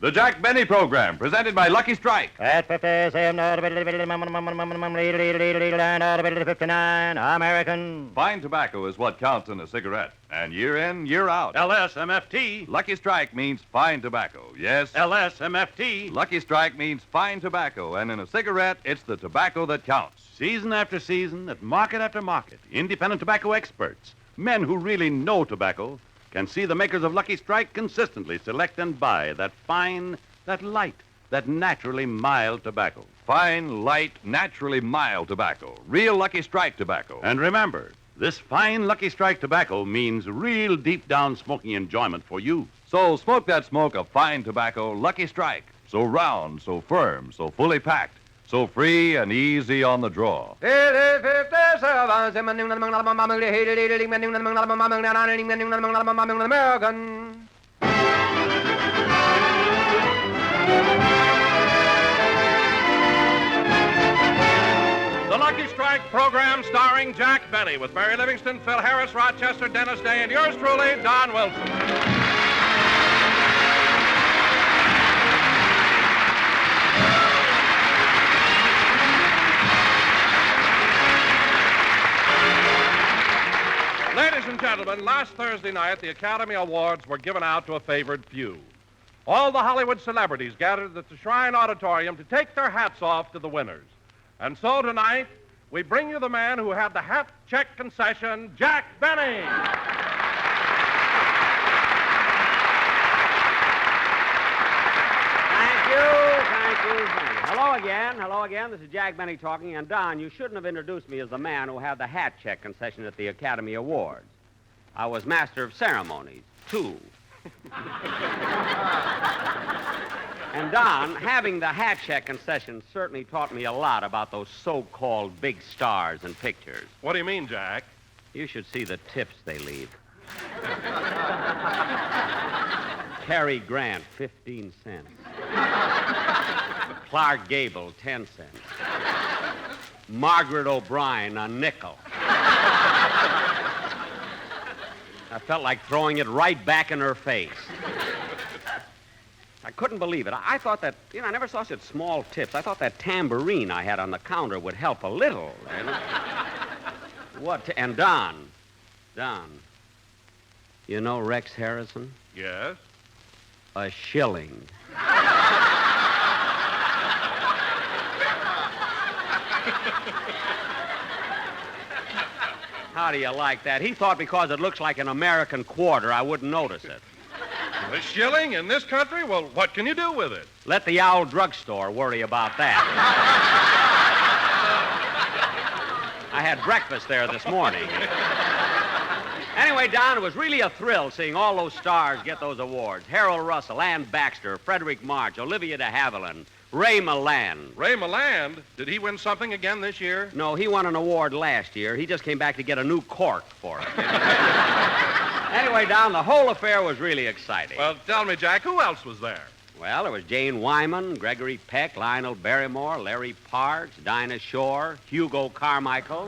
The Jack Benny Program, presented by Lucky Strike. At 57, 59, American. Fine tobacco is what counts in a cigarette. And year in, year out. LSMFT. Lucky Strike means fine tobacco. Yes. LSMFT. Lucky Strike means fine tobacco. And in a cigarette, it's the tobacco that counts. Season after season, at market after market, independent tobacco experts, men who really know tobacco, can see the makers of Lucky Strike consistently select and buy that fine, that light, that naturally mild tobacco. Fine, light, naturally mild tobacco. Real Lucky Strike tobacco. And remember, this fine Lucky Strike tobacco means real deep-down smoking enjoyment for you. So smoke that smoke of fine tobacco, Lucky Strike. So round, so firm, so fully packed, so free and easy on the draw. American. The Lucky Strike program starring Jack Benny with Mary Livingston, Phil Harris, Rochester, Dennis Day, and yours truly, Don Wilson. Ladies and gentlemen, last Thursday night, the Academy Awards were given out to a favored few. All the Hollywood celebrities gathered at the Shrine Auditorium to take their hats off to the winners. And so tonight, we bring you the man who had the hat check concession, Jack Benny. Thank you. Hello again. This is Jack Benny talking. And, Don, you shouldn't have introduced me as the man who had the hat check concession at the Academy Awards. I was master of ceremonies, too. And, Don, having the hat check concession certainly taught me a lot about those so-called big stars in pictures. What do you mean, Jack? You should see the tips they leave. Cary Grant, 15 cents. Clark Gable, 10 cents. Margaret O'Brien, a nickel. I felt like throwing it right back in her face. I couldn't believe it. I thought that, I never saw such small tips. I thought that tambourine I had on the counter would help a little. And Don, you know Rex Harrison? Yes? A shilling. How do you like that? He thought because it looks like an American quarter, I wouldn't notice it. A shilling in this country? Well, what can you do with it? Let the Owl Drugstore worry about that. I had breakfast there this morning. Anyway, Don, it was really a thrill seeing all those stars get those awards. Harold Russell, Ann Baxter, Frederick March, Olivia de Havilland, Ray Milland. Ray Milland? Did he win something again this year? No, he won an award last year. He just came back to get a new cork for it. Anyway, Don, the whole affair was really exciting. Well, tell me, Jack, who else was there? Well, there was Jane Wyman, Gregory Peck, Lionel Barrymore, Larry Parks, Dinah Shore, Hugo Carmichael.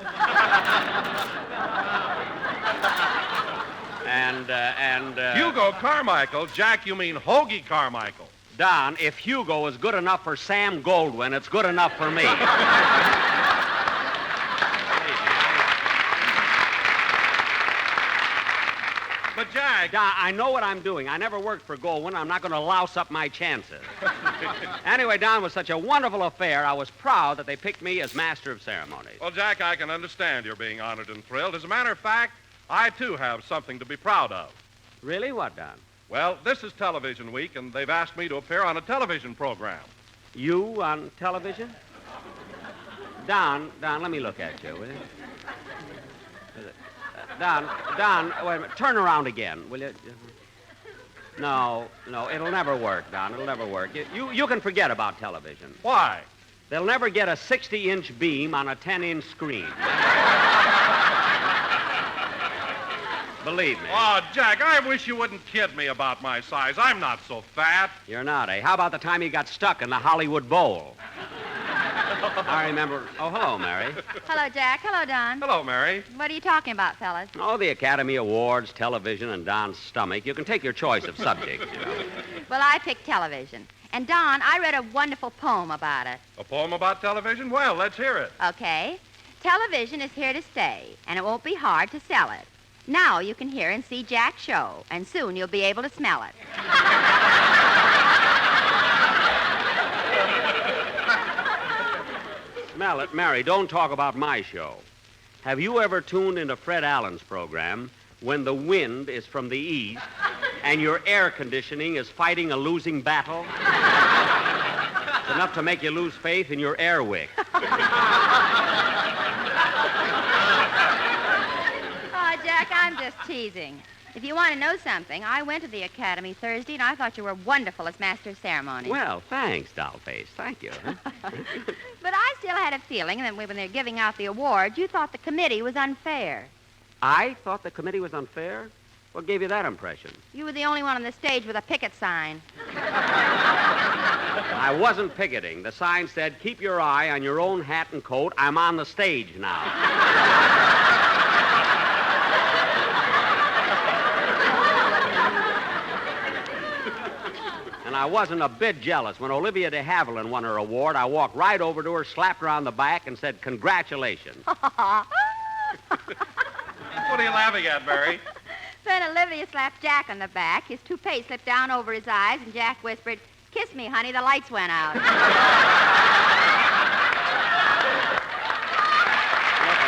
Hugo Carmichael? Jack, you mean Hoagie Carmichael. Don, if Hugo is good enough for Sam Goldwyn, it's good enough for me. But, Jack... Don, I know what I'm doing. I never worked for Goldwyn. I'm not going to louse up my chances. Anyway, Don, it was such a wonderful affair. I was proud that they picked me as master of ceremonies. Well, Jack, I can understand you're being honored and thrilled. As a matter of fact, I, too, have something to be proud of. Really? What, Don? Well, this is Television Week, and they've asked me to appear on a television program. You on television? Don, let me look at you, will you? Don, wait a minute. Turn around again, will you? No, it'll never work, Don. It'll never work. You can forget about television. Why? They'll never get a 60-inch beam on a 10-inch screen. Believe me. Oh, Jack, I wish you wouldn't kid me about my size. I'm not so fat. You're not, eh? How about the time you got stuck in the Hollywood Bowl? I remember. Oh, hello, Mary. Hello, Jack. Hello, Don. Hello, Mary. What are you talking about, fellas? Oh, the Academy Awards, television, and Don's stomach. You can take your choice of subjects, Well, I picked television. And, Don, I read a wonderful poem about it. A poem about television? Well, let's hear it. Okay. Television is here to stay, and it won't be hard to sell it. Now you can hear and see Jack's show, and soon you'll be able to smell it. Smell it. Mary, don't talk about my show. Have you ever tuned into Fred Allen's program when the wind is from the east and your air conditioning is fighting a losing battle? It's enough to make you lose faith in your air wick. Oh, Jack, I'm just teasing. If you want to know something, I went to the Academy Thursday, and I thought you were wonderful as Master of Ceremonies. Well, thanks, Dollface. Thank you. But I still had a feeling that when they're giving out the awards, you thought the committee was unfair. I thought the committee was unfair? What gave you that impression? You were the only one on the stage with a picket sign. I wasn't picketing. The sign said, keep your eye on your own hat and coat. I'm on the stage now. And I wasn't a bit jealous. When Olivia de Havilland won her award, I walked right over to her, slapped her on the back, and said, congratulations. What are you laughing at, Mary? Then Olivia slapped Jack on the back. His toupee slipped down over his eyes, and Jack whispered, kiss me, honey, the lights went out. Look at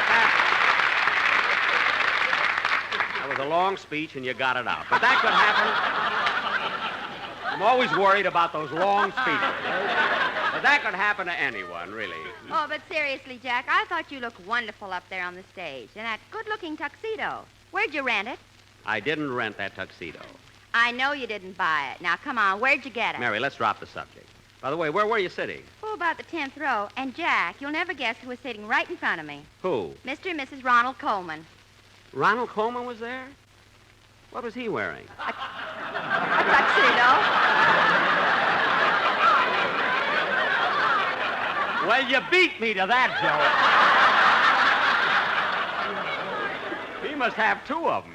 that. That was a long speech, and you got it out. But that could happen. I'm always worried about those long speeches. But that could happen to anyone, really. Oh, but seriously, Jack, I thought you looked wonderful up there on the stage in that good-looking tuxedo. Where'd you rent it? I didn't rent that tuxedo. I know you didn't buy it. Now, come on, where'd you get it? Mary, let's drop the subject. By the way, where were you sitting? Oh, about the 10th row. And, Jack, you'll never guess who was sitting right in front of me. Who? Mr. and Mrs. Ronald Coleman. Ronald Coleman was there? What was he wearing? A tuxedo. Well, you beat me to that joke. He must have two of them.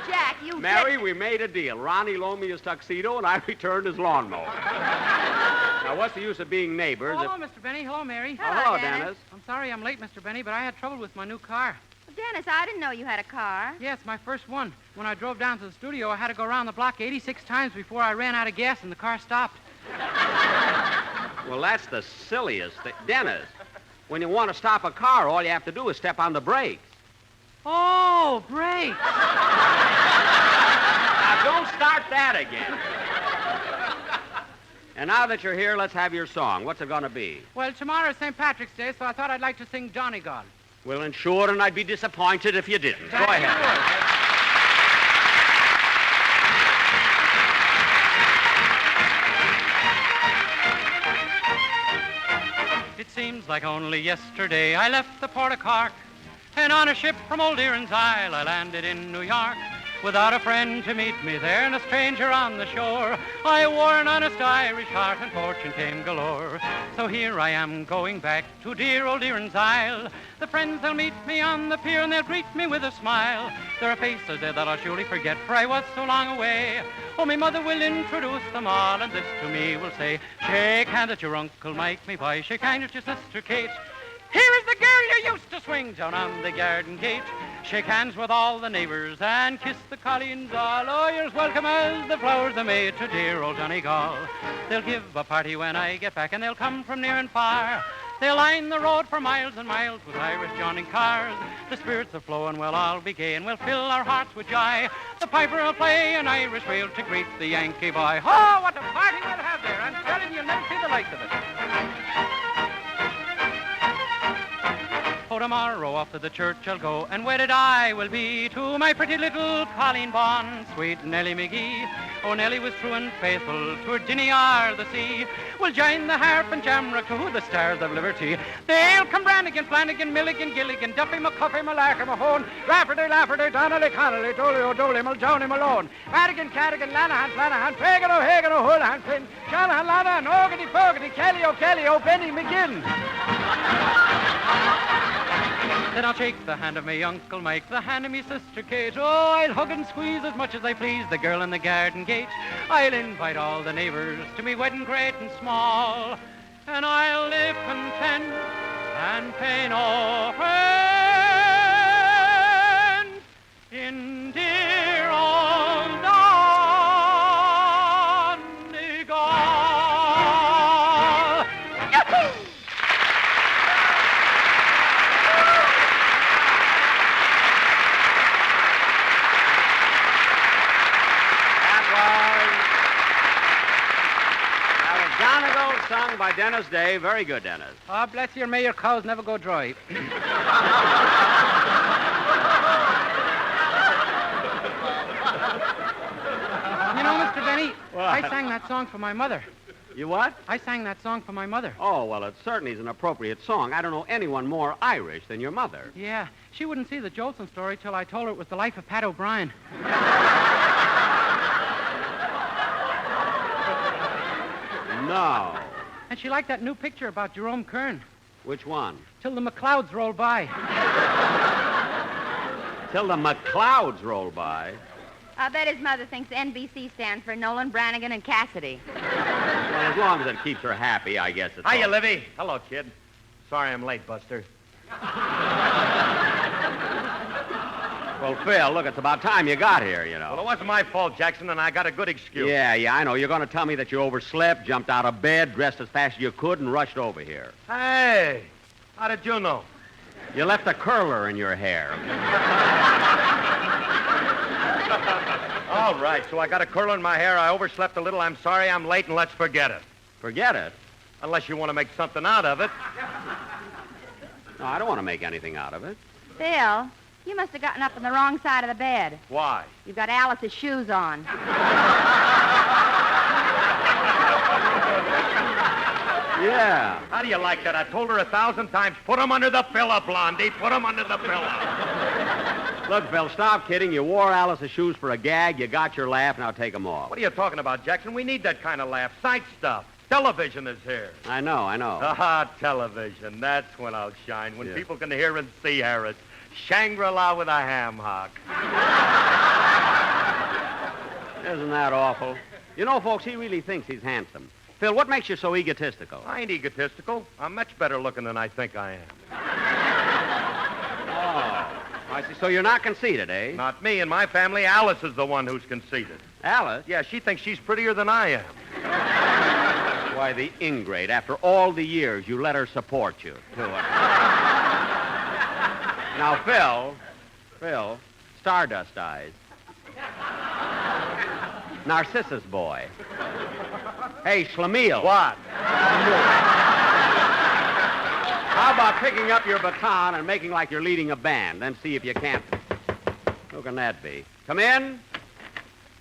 Jack, you... Mary, we made a deal. Ronnie loaned me his tuxedo, and I returned his lawnmower. Now, what's the use of being neighbors? Hello, Mr. Benny. Hello, Mary. Hello, Dennis. I'm sorry I'm late, Mr. Benny, but I had trouble with my new car. Dennis, I didn't know you had a car. Yes, my first one. When I drove down to the studio, I had to go around the block 86 times before I ran out of gas and the car stopped. Well, that's the silliest thing. Dennis, when you want to stop a car, all you have to do is step on the brakes. Oh, brakes. Now, don't start that again. And now that you're here, let's have your song. What's it going to be? Well, tomorrow's St. Patrick's Day, so I thought I'd like to sing Johnny God. Well, and sure, and I'd be disappointed if you didn't. Go ahead. It seems like only yesterday I left the Port of Cork, and on a ship from Old Erin's Isle I landed in New York. Without a friend to meet me there and a stranger on the shore, I wore an honest Irish heart and fortune came galore. So here I am going back to dear Old Erin's Isle. The friends, they'll meet me on the pier and they'll greet me with a smile. There are faces there that I'll surely forget, for I was so long away. Oh, my mother will introduce them all, and this to me will say, shake hands at your Uncle Mike, me boy, shake hands at your sister Kate. Here is the girl you used to swing down on the garden gate. Shake hands with all the neighbors and kiss the colleens all. Oh, you're as welcome as the flowers they made to dear old Johnny Gall. They'll give a party when I get back, and they'll come from near and far. They'll line the road for miles and miles with Irish Johnny cars. The spirits are flowing, we'll all be gay, and we'll fill our hearts with joy. The piper will play an Irish reel to greet the Yankee boy. Oh, what a party we'll have there! I'm telling you, you'll never see the like of it. Oh, tomorrow off to the church I'll go, and wedded I will be to my pretty little Colleen Bond, sweet Nellie McGee. Oh, Nellie was true and faithful to her Dinny or the sea. We'll join the harp and jamrock to the stars of liberty. They'll come Brannigan, Flanagan, Milligan, Gilligan, Duffy, McCuffy, Malarkey, Mahone, Rafferty, Lafferty, Donnelly, Connolly, Dolly, O'Doly, Muldowney, Malone, Madigan, Cadigan, Lanahan, Flanahan, Fagan, O'Hagan, O'Houlihan, Flynn, Shanahan, Lanahan, Ogany, Fogarty, Kelly, O'Kelly, O'Benny, McGinn. Then I'll shake the hand of me Uncle Mike, the hand of me sister Kate. Oh, I'll hug and squeeze as much as I please the girl in the garden gate. I'll invite all the neighbors to me wedding great and small, and I'll live content and pay no rent in dear old Donegal. Yahoo! Donegal, sung by Dennis Day. Very good, Dennis. Oh, bless you, may your cows never go dry. You know, Mr. Benny, What? I sang that song for my mother. You what? I sang that song for my mother. Oh, well, it certainly is an appropriate song. I don't know anyone more Irish than your mother. Yeah, she wouldn't see the Jolson story till I told her it was the life of Pat O'Brien. No. And she liked that new picture about Jerome Kern. Which one? Till the McClouds roll by. Till the McClouds roll by. I bet his mother thinks NBC stands for Nolan, Brannigan, and Cassidy. Well, as long as it keeps her happy, I guess it's Hiya, all- Livy. Hello, kid. Sorry I'm late, Buster. Well, Phil, look, it's about time you got here, you know. Well, it wasn't my fault, Jackson, and I got a good excuse. Yeah, I know. You're going to tell me that you overslept, jumped out of bed, dressed as fast as you could, and rushed over here. Hey, how did you know? You left a curler in your hair. All right, so I got a curl in my hair. I overslept a little. I'm sorry I'm late, and let's forget it. Forget it. Unless you want to make something out of it. No, I don't want to make anything out of it. Phil, you must have gotten up on the wrong side of the bed. Why? You've got Alice's shoes on. Yeah. How do you like that? I told her 1,000 times, put 'em under the pillow, Blondie. Put 'em under the pillow. Look, Phil, stop kidding. You wore Alice's shoes for a gag. You got your laugh. Now take them off. What are you talking about, Jackson? We need that kind of laugh. Sight stuff. Television is here. I know. Ah, television. That's when I'll shine. When Yeah. people can hear and see Harris. Shangri-La with a ham hock. Isn't that awful? You know, folks, he really thinks he's handsome. Phil, what makes you so egotistical? I ain't egotistical. I'm much better looking than I think I am. Oh, I see. So you're not conceited, eh? Not me and my family. Alice is the one who's conceited. Alice? Yeah, she thinks she's prettier than I am. Why, the ingrate. After all the years you let her support you, to it. Now, Phil, Stardust Eyes. Narcissus Boy. Hey, Schlemiel. What? How about picking up your baton and making like you're leading a band, then see if you can't... Who can that be? Come in.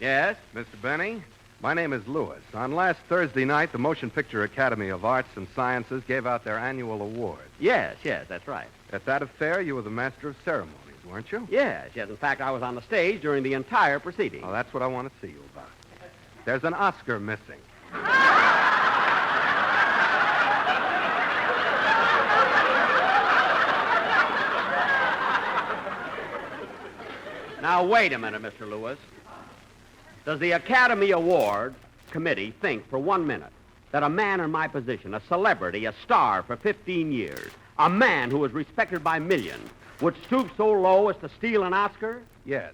Yes? Mr. Benny, my name is Lewis. On last Thursday night, the Motion Picture Academy of Arts and Sciences gave out their annual award. Yes, that's right. At that affair, you were the master of ceremonies, weren't you? Yes. In fact, I was on the stage during the entire proceeding. Well, that's what I want to see you about. There's an Oscar missing. Now, wait a minute, Mr. Lewis. Does the Academy Award Committee think for 1 minute that a man in my position, a celebrity, a star for 15 years, a man who was respected by millions, would stoop so low as to steal an Oscar? Yes.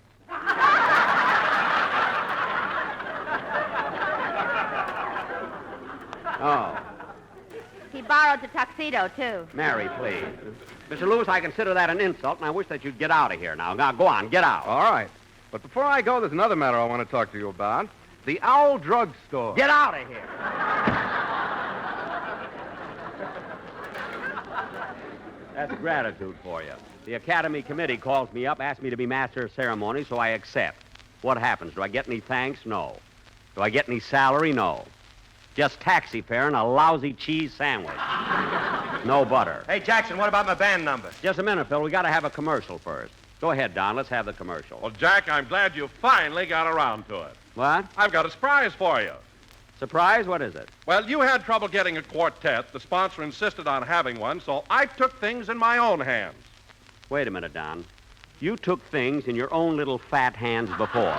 Oh. He borrowed the tuxedo, too. Mary, please. Mr. Lewis, I consider that an insult, and I wish that you'd get out of here now. Now, go on, get out. All right. But before I go, there's another matter I want to talk to you about. The Owl Drug Store. Get out of here. That's gratitude for you. The Academy Committee calls me up, asks me to be master of ceremonies, so I accept. What happens? Do I get any thanks? No. Do I get any salary? No. Just taxi fare and a lousy cheese sandwich. No butter. Hey, Jackson, what about my band number? Just a minute, Phil. We got to have a commercial first. Go ahead, Don. Let's have the commercial. Well, Jack, I'm glad you finally got around to it. What? I've got a surprise for you. Surprise? What is it? Well, you had trouble getting a quartet. The sponsor insisted on having one, so I took things in my own hands. Wait a minute, Don. You took things in your own little fat hands before.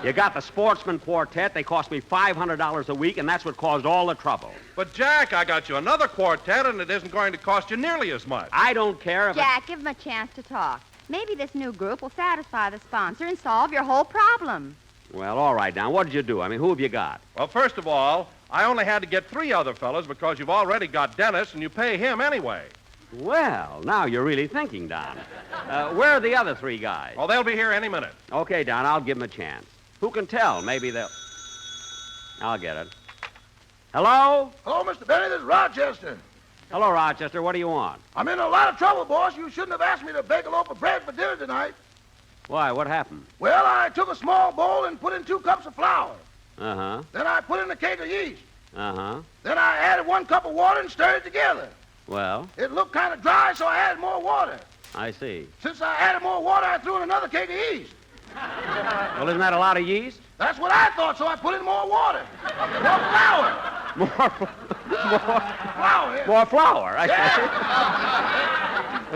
You got the Sportsmen Quartet. They cost me $500 a week, and that's what caused all the trouble. But, Jack, I got you another quartet, and it isn't going to cost you nearly as much. I don't care if Jack, give him a chance to talk. Maybe this new group will satisfy the sponsor and solve your whole problem. Well, all right, Don. What did you do? I mean, who have you got? Well, first of all, I only had to get 3 other fellas because you've already got Dennis, and you pay him anyway. Well, now you're really thinking, Don. Where are the other 3 guys? Well, they'll be here any minute. Okay, Don, I'll give them a chance. Who can tell? Maybe they'll... I'll get it. Hello? Hello, Mr. Benny. This is Rochester. Hello, Rochester. What do you want? I'm in a lot of trouble, boss. You shouldn't have asked me to bake a loaf of bread for dinner tonight. Why? What happened? Well, I took a small bowl and put in 2 cups of flour. Uh-huh. Then I put in a cake of yeast. Uh-huh. Then I added 1 cup of water and stirred it together. Well, It looked kind of dry, so I added more water. I see. Since I added more water, I threw in another cake of yeast. Well, isn't that a lot of yeast? That's what I thought, so I put in more water. More flour. Flour. Yeah. More flour. I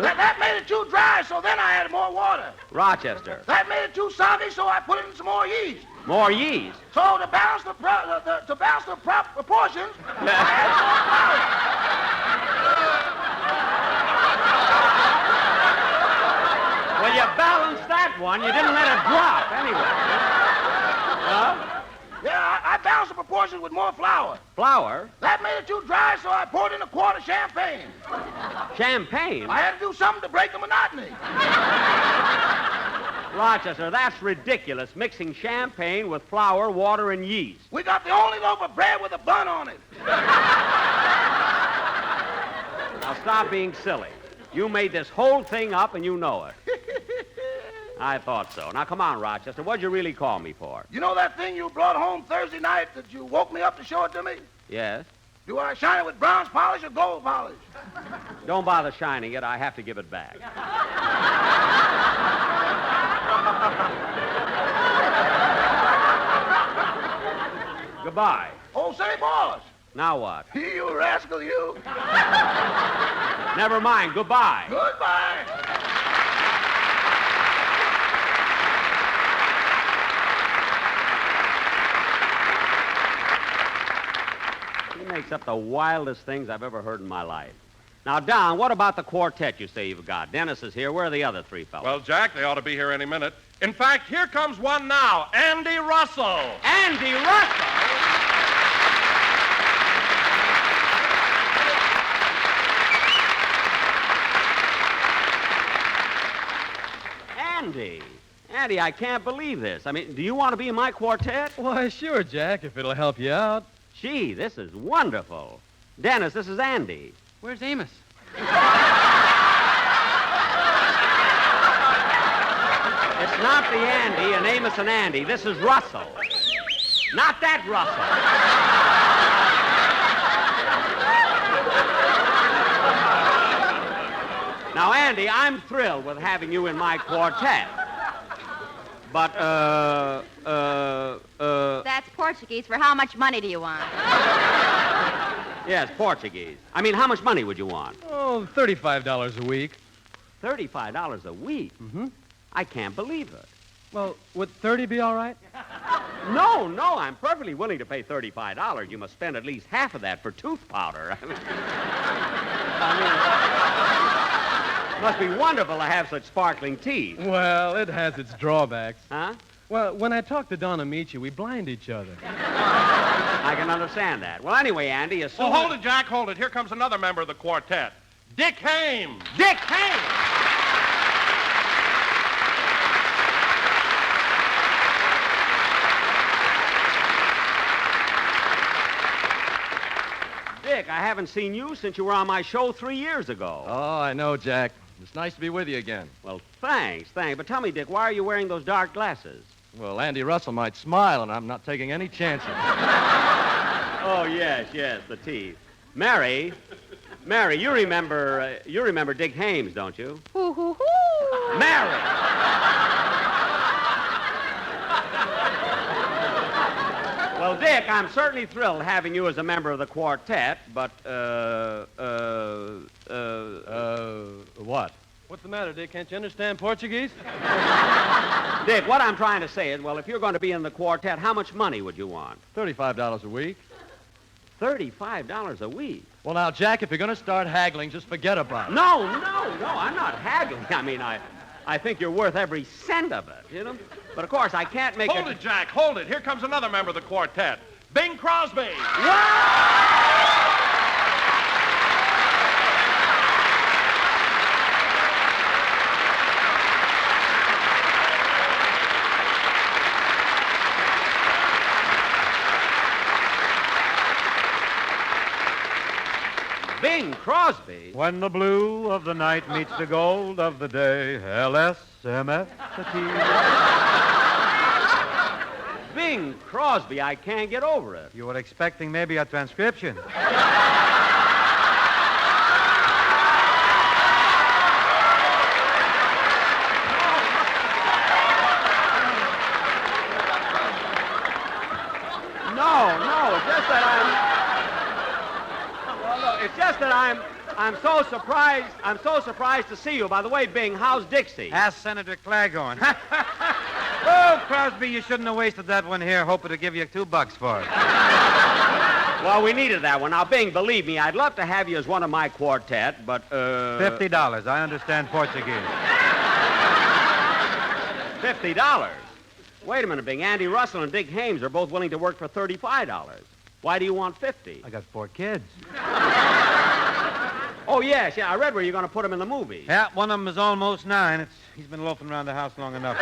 That made it too dry, so then I added more water. see. Rochester. That made it too soggy, so I put in some more yeast. More yeast. So to balance the proportions, I added more flour. Well, you balanced that one. You didn't let it drop anyway. Huh? Yeah, I balanced the proportions with more flour. Flour? That made it too dry, so I poured in a quart of champagne. Champagne? I had to do something to break the monotony. Rochester, that's ridiculous, mixing champagne with flour, water, and yeast. We got the only loaf of bread with a bun on it. Now, stop being silly. You made this whole thing up, and you know it. I thought so. Now, come on, Rochester. What'd you really call me for? You know that thing you brought home Thursday night that you woke me up to show it to me? Yes? Do I shine it with bronze polish or gold polish? Don't bother shining it. I have to give it back. Goodbye. Oh, say, boss. Now what? You rascal, you. Never mind. Goodbye. Goodbye. He makes up the wildest things I've ever heard in my life. Now, Don, what about the quartet you say you've got? Dennis is here. Where are the other 3 fellows? Well, Jack, they ought to be here any minute. In fact, here comes one now, Andy Russell. Andy Russell? Andy, I can't believe this. I mean, do you want to be in my quartet? Why, sure, Jack, if it'll help you out. Gee, this is wonderful. Dennis, this is Andy. Where's Amos? It's not the Andy and Amos and Andy. This is Russell. Not that Russell. Now, Andy, I'm thrilled with having you in my quartet. But, That's Portuguese. For how much money do you want? yes, Portuguese. I mean, how much money would you want? Oh, $35 a week. $35 a week? Mm-hmm. I can't believe it. Well, would 30 be all right? No, I'm perfectly willing to pay $35. You must spend at least half of that for tooth powder. It must be wonderful to have such sparkling teeth. Well, it has its drawbacks. Huh? Well, when I talk to Don Amici, we blind each other. I can understand that. Well, anyway, Andy, as soon Oh, hold it, Jack, hold it. Here comes another member of the quartet, Dick Hames. Dick Hames! Dick, I haven't seen you since you were on my show 3 years ago. Oh, I know, Jack. It's nice to be with you again. Well, thanks. But tell me, Dick, why are you wearing those dark glasses? Well, Andy Russell might smile, and I'm not taking any chances. Oh, yes, the teeth. Mary, you remember Dick Hames, don't you? Hoo, hoo, hoo. Mary! Well, Dick, I'm certainly thrilled having you as a member of the quartet, but, What? What's the matter, Dick? Can't you understand Portuguese? Dick, what I'm trying to say is, well, if you're going to be in the quartet, how much money would you want? $35 a week. $35 a week? Well, now, Jack, if you're going to start haggling, just forget about it. No, I'm not haggling. I mean, I think you're worth every cent of it, you know? But, of course, I can't make Hold it, Jack, hold it. Here comes another member of the quartet, Bing Crosby. Bing Crosby? When the blue of the night meets the gold of the day, Ep613. Bing Crosby, I can't get over it. You were expecting maybe a transcription. No, it's just that it's just that I'm so surprised. I'm so surprised to see you. By the way, Bing, how's Dixie? Ask Senator Claghorn. Oh, Crosby, you shouldn't have wasted that one here, hoping to give you $2 for it. Well, we needed that one. Now, Bing, believe me, I'd love to have you as one of my quartet, but, $50. I understand Portuguese. $50? Wait a minute, Bing. Andy Russell and Dick Hames are both willing to work for $35. Why do you want 50? I got 4 kids. Oh, yes, I read where you're going to put them in the movie. Yeah, one of them is almost 9. He's been loafing around the house long enough.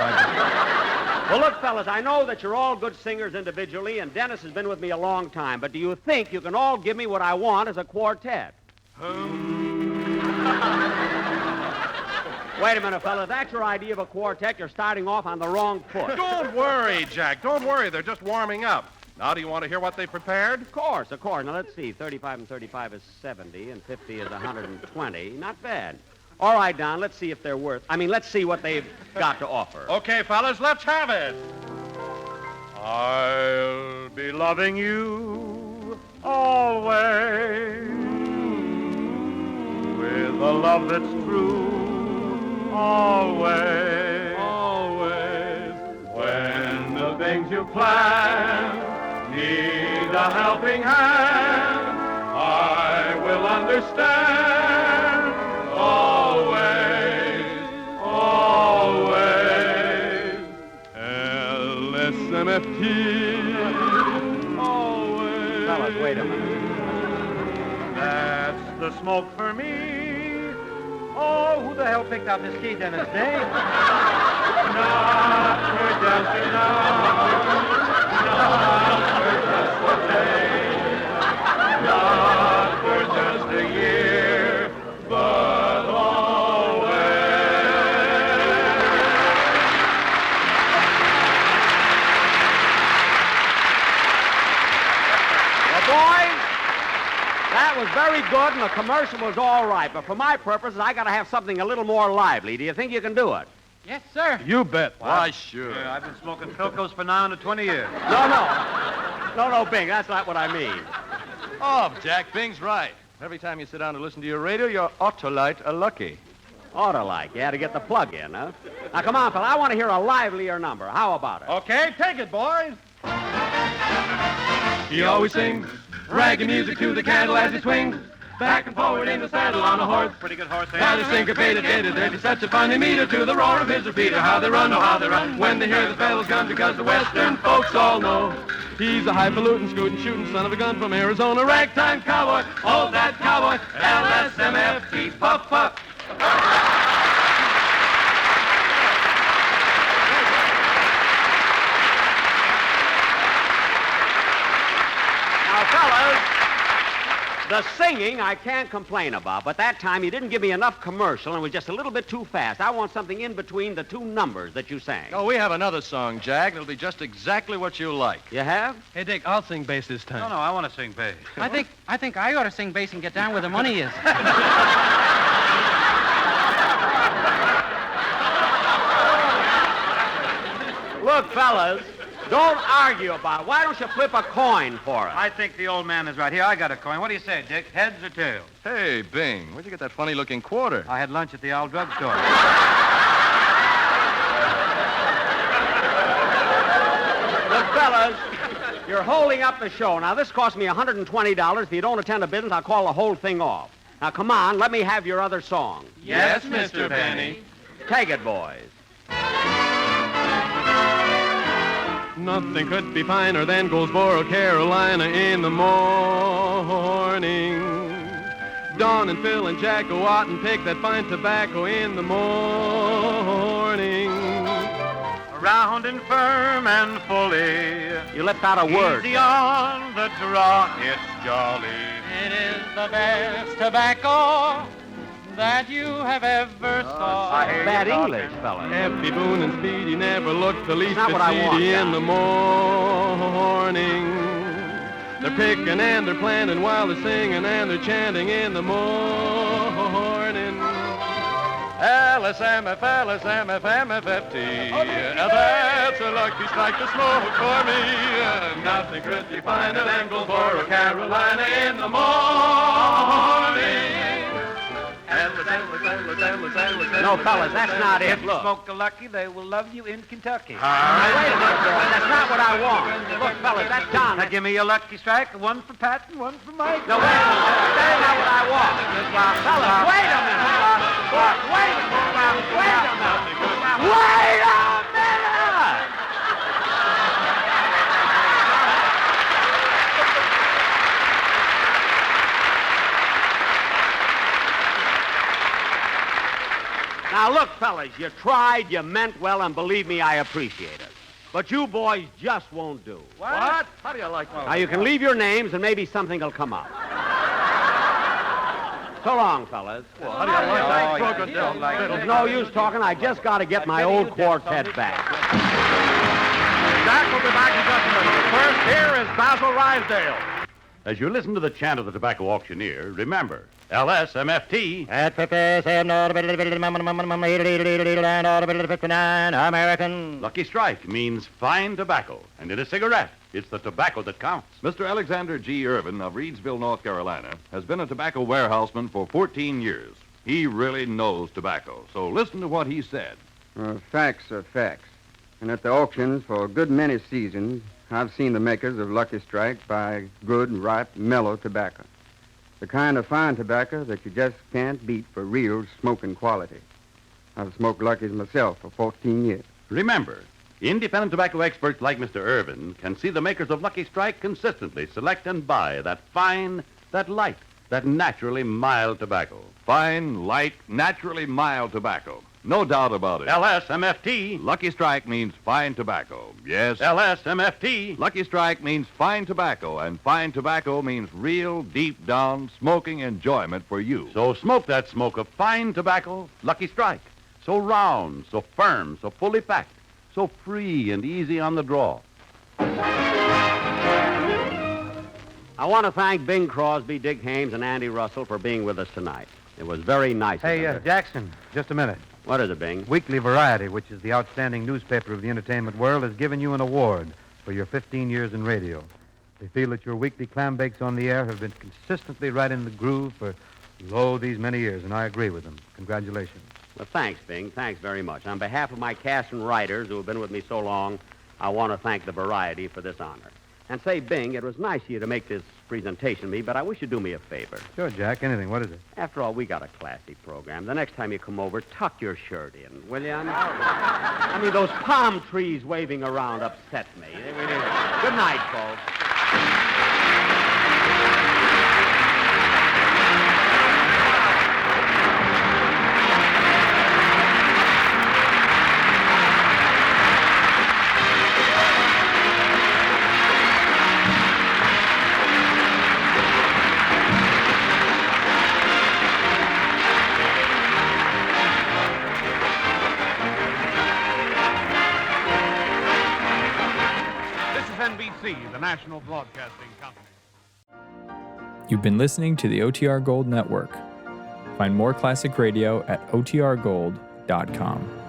Well, look, fellas, I know that you're all good singers individually, and Dennis has been with me a long time, but do you think you can all give me what I want as a quartet? Wait a minute, fella. If that's your idea of a quartet, you're starting off on the wrong foot. Don't worry, Jack. Don't worry. They're just warming up. Now, do you want to hear what they prepared? Of course. Now, let's see. 35 and 35 is 70, and 50 is 120. Not bad. All right, Don, let's see if they're let's see what they've got to offer. Okay, fellas, let's have it. I'll be loving you always with a love that's true, always, always. When the things you plan need a helping hand, I will understand, always, always. LSMFT, always. Fellas, wait a minute. That's the smoke for me. Oh, who the hell picked out this key, Dennis Day? Not for just enough. Not for just a day. Not for just a year, but always. Well, boys, that was very good, and the commercial was all right. But for my purposes, I got to have something a little more lively. Do you think you can do it? Yes, sir. You bet. Why, sure. Yeah, I've been smoking Philcos for now 20 years. No, Bing, that's not what I mean. Oh, Jack, Bing's right. Every time you sit down to listen to your radio, you're Autolite a Lucky. Autolite, you had to get the plug in, huh? Now, come on, fella, I want to hear a livelier number. How about it? Okay, take it, boys. He always sings ragged music to the candle as he swings back and forward in the saddle on a horse. Pretty good horse, While the syncopated there's such a funny meter to the roar of his repeater. How they run, oh, how they run when they hear the bells gun, because the Western folks all know he's a highfalutin, scootin', shooting son of a gun from Arizona. Ragtime cowboy, oh, that cowboy, LSMFT, puff, puff. Now, fellas, the singing I can't complain about, but that time you didn't give me enough commercial and it was just a little bit too fast. I want something in between the two numbers that you sang. Oh, we have another song, Jack. It'll be just exactly what you like. You have? Hey, Dick, I'll sing bass this time. No, I want to sing bass. I think I ought to sing bass and get down where the money is. Look, fellas, Don't argue about it. Why don't you flip a coin for us? I think the old man is right. Here, I got a coin. What do you say, Dick? Heads or tails? Hey, Bing, where'd you get that funny-looking quarter? I had lunch at the old drugstore. Look, fellas, you're holding up the show. Now, this cost me $120. If you don't attend a business, I'll call the whole thing off. Now, come on, let me have your other song. Yes, Mr. Benny. Take it, boys. Nothing could be finer than Goldsboro, Carolina in the morning. Don and Phil and Jack go out and pick that fine tobacco in the morning. Round and firm and fully. You left out a word. Easy on the draw, it's jolly. It is the best tobacco that you have ever saw. I hear Bad you talking. English, fellas. Hefty, Boone, and Speedy never looked the least That's bit not what I want, seedy in Don. the morning. They're picking and they're planting while they're singing and they're chanting in the morning. LSMF, LSMF, MFFT. That's a lucky strike to smoke for me. Nothing could be finer than Goldsboro, Carolina in the morning. No, fellas, that's not it. If you Look. smoke a lucky, they will love you in Kentucky. Now, wait a minute, boys. That's not what I want. Look, fellas, that's Don. Now, give me your lucky strike. One for Pat and one for Mike. No, wait a minute. That's not what I want. Fellas, wait a minute. Wait a minute. Wait a minute. Wait a minute! Now, look, fellas, you tried, you meant well, and believe me, I appreciate it. But you boys just won't do. What? How do you like that? Now, you can leave your names, and maybe something will come up. So long, fellas. Well, how do you like that? Crocodile. There's no use talking. I just got to get my old quartet back. Jack will be back in just a minute. First, here is Basil Rysdale. As you listen to the chant of the tobacco auctioneer, remember, LSMFT. At 57, American. Lucky Strike means fine tobacco. And in a cigarette, it's the tobacco that counts. Mr. Alexander G. Irvin of Reedsville, North Carolina, has been a tobacco warehouseman for 14 years. He really knows tobacco, so listen to what he said. Facts are facts. And at the auctions for a good many seasons, I've seen the makers of Lucky Strike buy good, ripe, mellow tobacco. The kind of fine tobacco that you just can't beat for real smoking quality. I've smoked Lucky's myself for 14 years. Remember, independent tobacco experts like Mr. Irvin can see the makers of Lucky Strike consistently select and buy that fine, that light, that naturally mild tobacco. Fine, light, naturally mild tobacco. No doubt about it. LSMFT. Lucky Strike means fine tobacco. Yes. LSMFT. Lucky Strike means fine tobacco, and fine tobacco means real, deep-down smoking enjoyment for you. So smoke that smoke of fine tobacco, Lucky Strike. So round, so firm, so fully packed, so free and easy on the draw. I want to thank Bing Crosby, Dick Hames, and Andy Russell for being with us tonight. It was very nice. Hey, of them. Jackson, just a minute. What is it, Bing? Weekly Variety, which is the outstanding newspaper of the entertainment world, has given you an award for your 15 years in radio. They feel that your weekly clam bakes on the air have been consistently right in the groove for, these many years, and I agree with them. Congratulations. Well, thanks, Bing. Thanks very much. On behalf of my cast and writers who have been with me so long, I want to thank the Variety for this honor. And say, Bing, it was nice of you to make this presentation to me, but I wish you'd do me a favor. Sure, Jack. Anything. What is it? After all, we got a classy program. The next time you come over, tuck your shirt in, will you? I mean, those palm trees waving around upset me. They really do. Good night, folks. NBC, the National Broadcasting Company. You've been listening to the OTR Gold Network. Find more classic radio at otrgold.com.